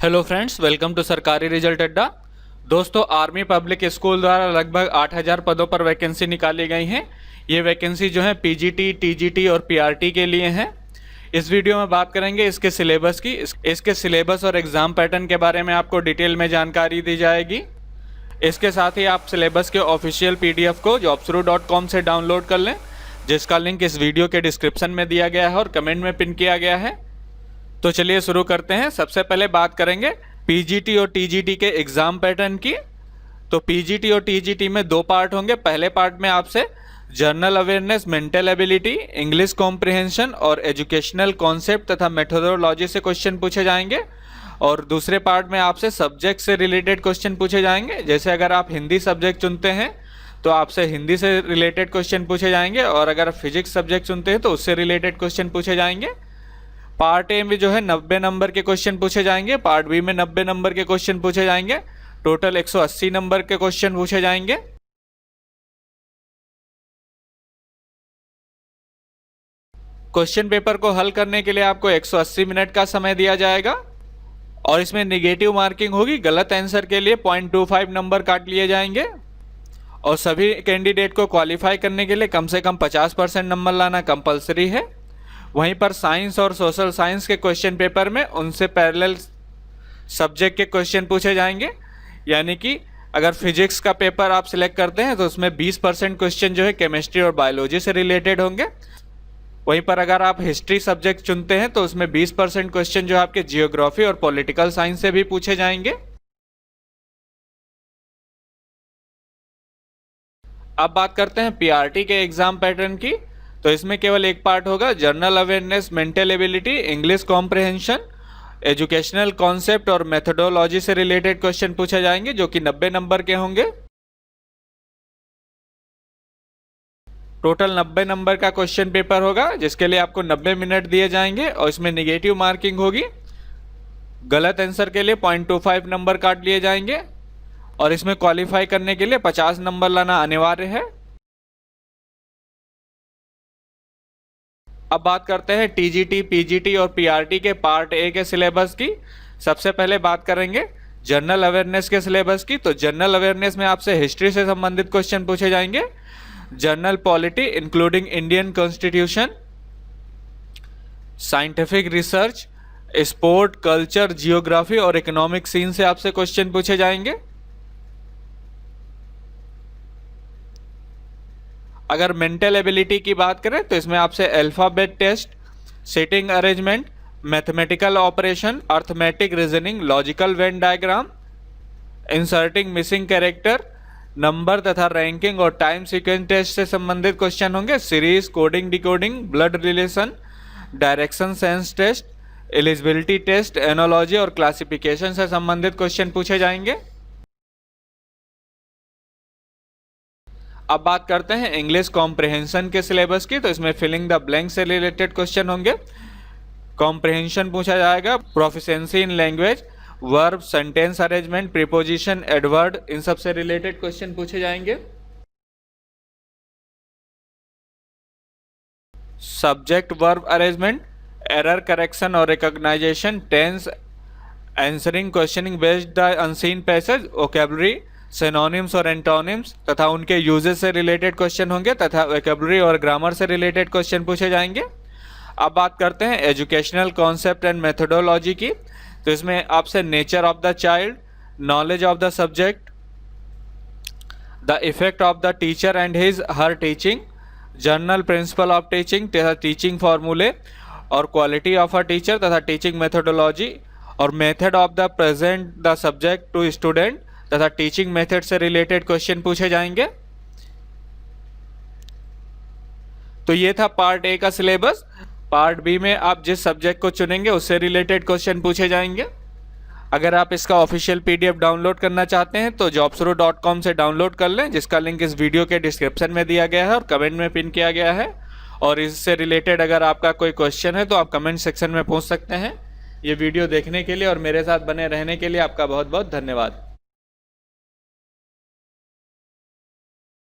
Hello friends, welcome to सरकारी result अड्डा। दोस्तों, आर्मी पब्लिक स्कूल द्वारा लगभग 8000 पदों पर वैकेंसी निकाली गई हैं। ये वैकेंसी जो है पीजीटी, टीजीटी और पीआरटी के लिए हैं। इस वीडियो में बात करेंगे इसके सिलेबस की। इसके सिलेबस और एग्ज़ाम पैटर्न के बारे में आपको डिटेल में जानकारी दी जाएगी। इसके साथ ही आप सिलेबस के ऑफिशियल पीडीएफ को jobsru.com से डाउनलोड कर लें, जिसका लिंक इस वीडियो के डिस्क्रिप्शन में दिया गया है और कमेंट में पिन किया गया है। तो चलिए शुरू करते हैं। सबसे पहले बात करेंगे पीजीटी और टीजीटी के एग्ज़ाम पैटर्न की। तो पीजीटी और टीजीटी में दो पार्ट होंगे। पहले पार्ट में आपसे general awareness, mental ability, English comprehension और एजुकेशनल कॉन्सेप्ट तथा मेथोडोलॉजी से क्वेश्चन पूछे जाएंगे। और दूसरे पार्ट में आपसे सब्जेक्ट से रिलेटेड क्वेश्चन पूछे जाएंगे। जैसे अगर आप हिंदी सब्जेक्ट चुनते हैं तो आपसे हिंदी से रिलेटेड क्वेश्चन पूछे जाएंगे, और अगर फिजिक्स सब्जेक्ट चुनते हैं तो उससे रिलेटेड क्वेश्चन पूछे जाएंगे। पार्ट ए में जो है 90 नंबर के क्वेश्चन पूछे जाएंगे, पार्ट बी में 90 नंबर के क्वेश्चन पूछे जाएंगे। टोटल 180 नंबर के क्वेश्चन पूछे जाएंगे। क्वेश्चन पेपर को हल करने के लिए आपको 180 मिनट का समय दिया जाएगा, और इसमें निगेटिव मार्किंग होगी। गलत आंसर के लिए 0.25 नंबर काट लिए जाएंगे। और सभी कैंडिडेट को क्वालिफाई करने के लिए कम से कम 50% नंबर लाना कंपलसरी है। वहीं पर साइंस और सोशल साइंस के क्वेश्चन पेपर में उनसे पैरेलल सब्जेक्ट के क्वेश्चन पूछे जाएंगे। यानी कि अगर फिजिक्स का पेपर आप सिलेक्ट करते हैं तो उसमें 20% क्वेश्चन जो है केमिस्ट्री और बायोलॉजी से रिलेटेड होंगे। वहीं पर अगर आप हिस्ट्री सब्जेक्ट चुनते हैं तो उसमें 20% क्वेश्चन जो आपके जियोग्राफी और पॉलिटिकल साइंस से भी पूछे जाएंगे। अब बात करते हैं पीआरटी के एग्जाम पैटर्न की। तो इसमें केवल एक पार्ट होगा, general awareness, mental ability, English comprehension, educational concept और मेथोडोलॉजी से रिलेटेड क्वेश्चन पूछे जाएंगे, जो कि 90 नंबर के होंगे। टोटल 90 नंबर का क्वेश्चन पेपर होगा, जिसके लिए आपको 90 मिनट दिए जाएंगे, और इसमें निगेटिव मार्किंग होगी। गलत आंसर के लिए 0.25 नंबर काट लिए जाएंगे, और इसमें क्वालिफाई करने के लिए 50 नंबर लाना अनिवार्य है। अब बात करते हैं टीजीटी, पीजीटी और पीआरटी के पार्ट ए के सिलेबस की। सबसे पहले बात करेंगे जनरल अवेयरनेस के सिलेबस की। तो जनरल अवेयरनेस में आपसे हिस्ट्री से संबंधित क्वेश्चन पूछे जाएंगे, general polity including Indian constitution, scientific research, sport, culture, geography और इकोनॉमिक सीन से आपसे क्वेश्चन पूछे जाएंगे। अगर मेंटल एबिलिटी की बात करें तो इसमें आपसे alphabet test, sitting arrangement, mathematical operation, arithmetic reasoning, logical Venn diagram, inserting missing character, number तथा रैंकिंग और टाइम सीक्वेंस टेस्ट से संबंधित क्वेश्चन होंगे। Series, coding, decoding, blood relation, direction sense test, eligibility test, analogy और classification से संबंधित question पूछे जाएंगे। अब बात करते हैं इंग्लिश कॉम्प्रिहेंशन के सिलेबस की। तो इसमें फिलिंग द ब्लैंक से रिलेटेड क्वेश्चन होंगे। कॉम्प्रिहेंशन पूछा जाएगा, proficiency in language, verb, sentence arrangement, preposition, adverb, इन सब से रिलेटेड क्वेश्चन पूछे जाएंगे। Subject verb arrangement, error correction और recognization, tense, answering questioning based the unseen passage, vocabulary, synonyms और एंटोनिम्स तथा उनके यूजेस से रिलेटेड क्वेश्चन होंगे, तथा वोकैबुलरी और ग्रामर से रिलेटेड क्वेश्चन पूछे जाएंगे। अब बात करते हैं एजुकेशनल कॉन्सेप्ट एंड मेथोडोलॉजी की। तो इसमें आपसे nature of the child, knowledge of the subject, the effect of the teacher and his her teaching, general principle of teaching तथा टीचिंग फॉर्मूले और क्वालिटी ऑफ अ टीचर तथा टीचिंग मेथोडोलॉजी, और method of the present the subject to student तथा teaching method से related question पूछे जाएंगे। तो ये था पार्ट ए का सिलेबस। पार्ट बी में आप जिस सब्जेक्ट को चुनेंगे उससे रिलेटेड क्वेश्चन पूछे जाएंगे। अगर आप इसका ऑफिशियल पीडीएफ डाउनलोड करना चाहते हैं तो jobsru.com से डाउनलोड कर लें, जिसका लिंक इस वीडियो के डिस्क्रिप्शन में दिया गया है और कमेंट में पिन किया गया है। और इससे रिलेटेड अगर आपका कोई क्वेश्चन है तो आप कमेंट सेक्शन में पूछ सकते हैं। ये वीडियो देखने के लिए और मेरे साथ बने रहने के लिए आपका बहुत बहुत धन्यवाद।